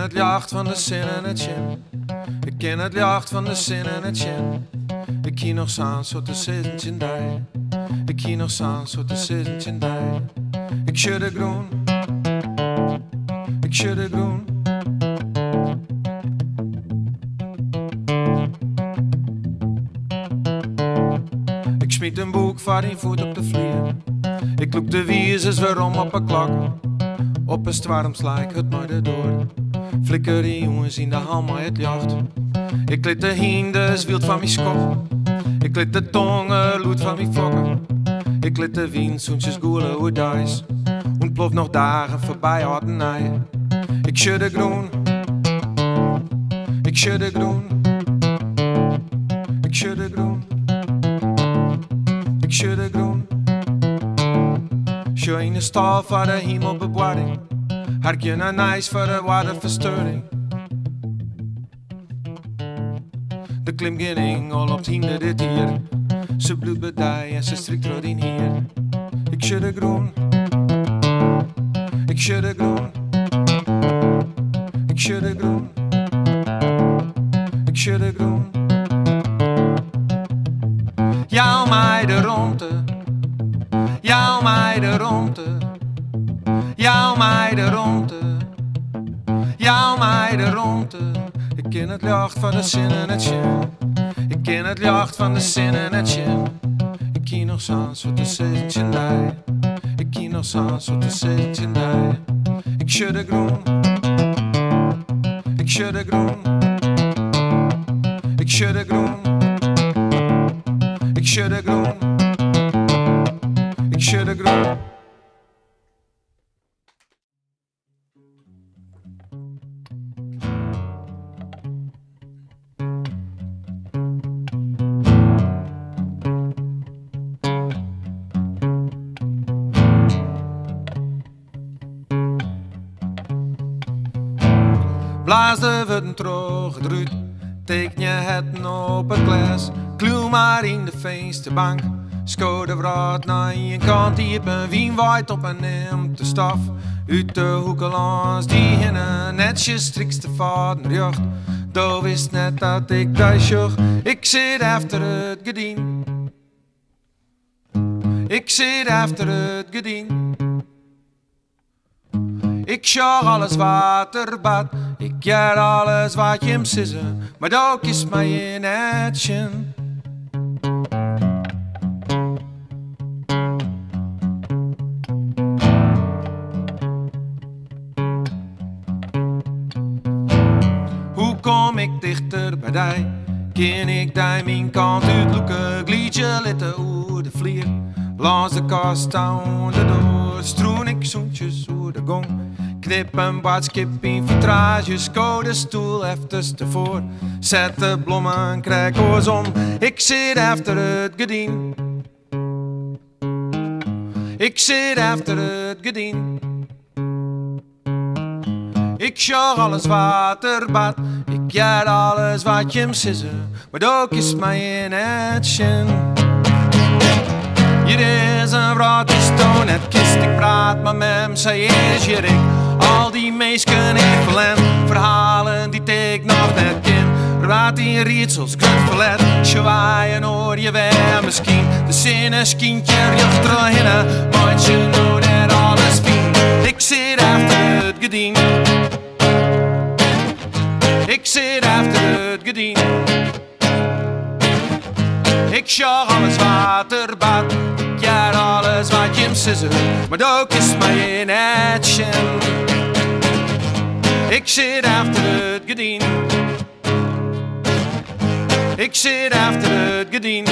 het jacht van de zin en het chin. Ik ken het jacht van de zin en het chin. Ik kie nog staan zo te zitten in die. Ik kie nog staan zo te zitten in die. Ik schudde groen. Ik schudde groen. Ik smiet een boek van die voet op de vlier. Ik loop de wiezers waarom op een klok. Op een stwarm sla ik het maar door. Flikker die jongens in de hand maar het jacht. Ik liet de hindes wild van mijn skop. Ik liet de tongen loed van mijn fokken. Ik liet de wind zoentjes goelen hoe dice. En plof nog dagen voorbij hadden nij. Ik schudde groen. Ik schudde groen. Ik schudde groen. Ik schudde groen. Schöne stal voor de hemelbewaring. Hartje naar nice voor de waterverstoring. De klimgering al op het hinder dit hier. Ze bloedbedij en ze strikt rood in hier. Ik schudde groen. Ik schudde groen. Ik schudde groen. Ik schudde groen. Jouw mij de ronde. Jouw mij de ronde. Jouw mij de ronde. Jouw mij de ronde. Ik ken het jacht van de zin en het chin. Ik ken het jacht van de zin en het chin. Ik kie nog saans wat de zin in die. Ik kie nog saans wat de zin in die. Ik schudde groen. Ik schudde groen. Ik schudde groen. Ik schudde groen. Ik schudde groen. Blaas de woorden terug het ruut, teken je het op het glas. Kluw maar in de vensterbank, sco de wraad naar je kant. Die op een wien waait op en neemt de staf. Uit de hoeken langs die hinnen, netjes strikste vader jacht. Do wist net dat ik thuis zocht. Ik zit achter het gedien. Ik zit achter het gedien. Ik sjag alles wat er bad. Ik ker alles wat je hem sissen. Maar ook is mij in het chin. Hoe kom ik dichter bij die? Ken ik die mijn kant uitloeken? Gliedje litten oer de vlier. Langs de kast aan de door. Stroen ik zoentjes oer de gong. Knip een badskip in vitrage, sco de stoel even ervoor. Zet de blommen, krijg oors om. Ik zit achter het gedien. Ik zit achter het gedien. Ik sjag alles wat er bad. Ik ker alles wat je hem sissen. Maar ook is mij in het chin. Hier is een vrouw die stoon het kist. Ik praat maar met hem, zij is je rik. Al die meesken in verlend, verhalen die ik nog net ken. Raad die rietsels, kut verlet, zwaaien hoor je weer misschien. De zinnen skintje jacht erhinnen, want je nou net alles fien. Ik zit achter het gedien. Ik zit achter het gedien. Ik sjag alles wat er bad. Ik ker alles wat je hem sissen. Maar ook is mij in het chin. Ik zit achter het gedien. Ik zit achter het gedien.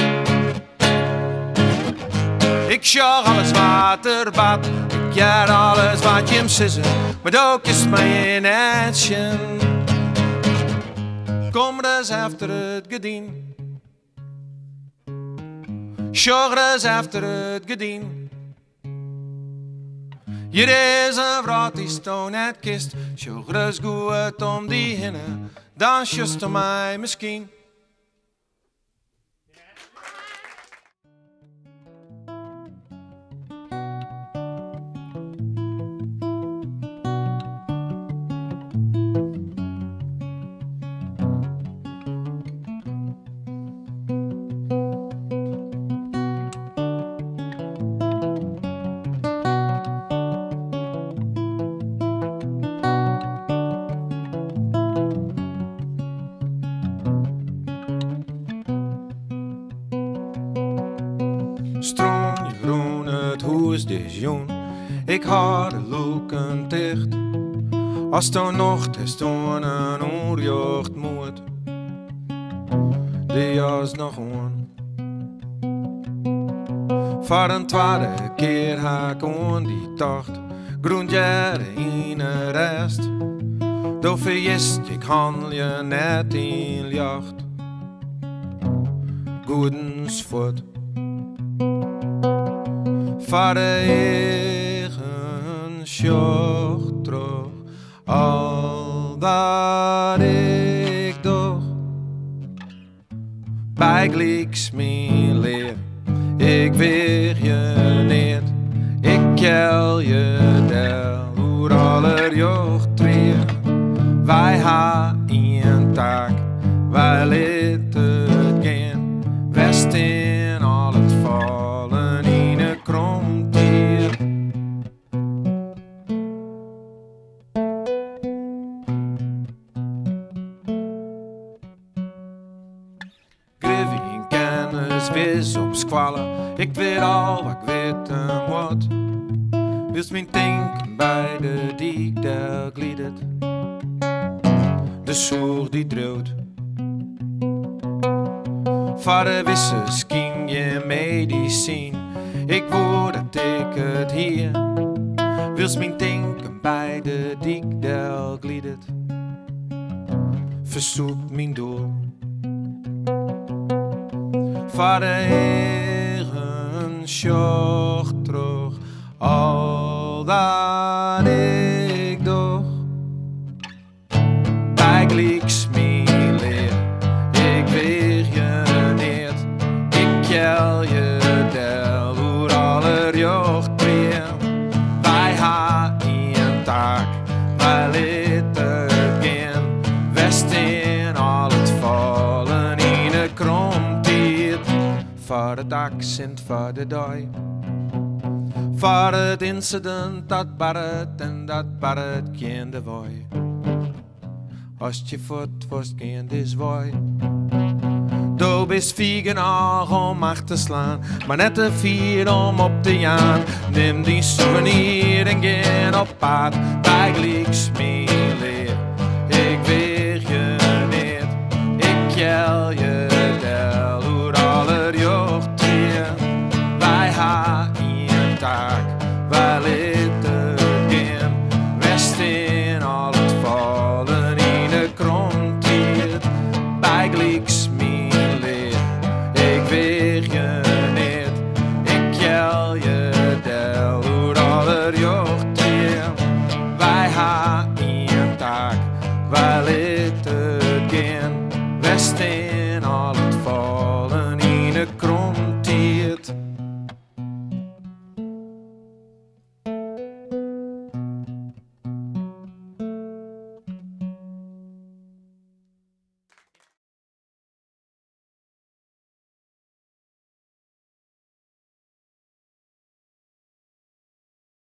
Ik sjag alles wat er bad. Ik ker alles wat je hem sissen. Maar ook is mij in het chin. Kom eens achter het gedien. Sjag eens achter het gedien. Hier is een vrouw die stoon het kist. Sjag eens goed om die hinnen. Dan just om mij misschien. Stroom je groen het huis des jong. Ik had de luken dicht. Als toen nog is toen een oorjocht moet. Die was nog on. Voor een tweede keer ha ik on die tocht. Groentje in de rest. Door vergist ik handel je net in jacht. Goedens voet. Voor de eigen sjocht terug. Al dat ik doch. Bij gliks mijn leer. Ik weeg je niet. Ik kel je del. Hoe aller jocht treer. Wij ha een taak. Wij liet het gaan. West in al het vallen in een kromtier. Griffin kennis vis op squallen. Ik weet al wat ik weten moet. Wist mijn denken bij de diek der gliedert. De soer die droot. Voor de wissers ging je medicijn. Ik wou dat ik het hier. Wist mijn denken bij de diek der gliedert. Verzoek mijn doel. Voor de eigen sjocht terug. Al dat ik doch. Bij gliks mijn leer. Ik weeg je niet. Ik kel je del. Hoe aller jocht weer. Wij ha een taak. Wij liet het gaan. West in al het vallen in de kromtier. Voor het accent, voor de dooi. Voor het incident dat barret en dat barret kende wooi. Als je voet wordt kende is wooi. Du bist viegen al om acht te slaan, maar net te vier om op te jaan. Neem die souvenir en gaan op pad, bij gliks mee.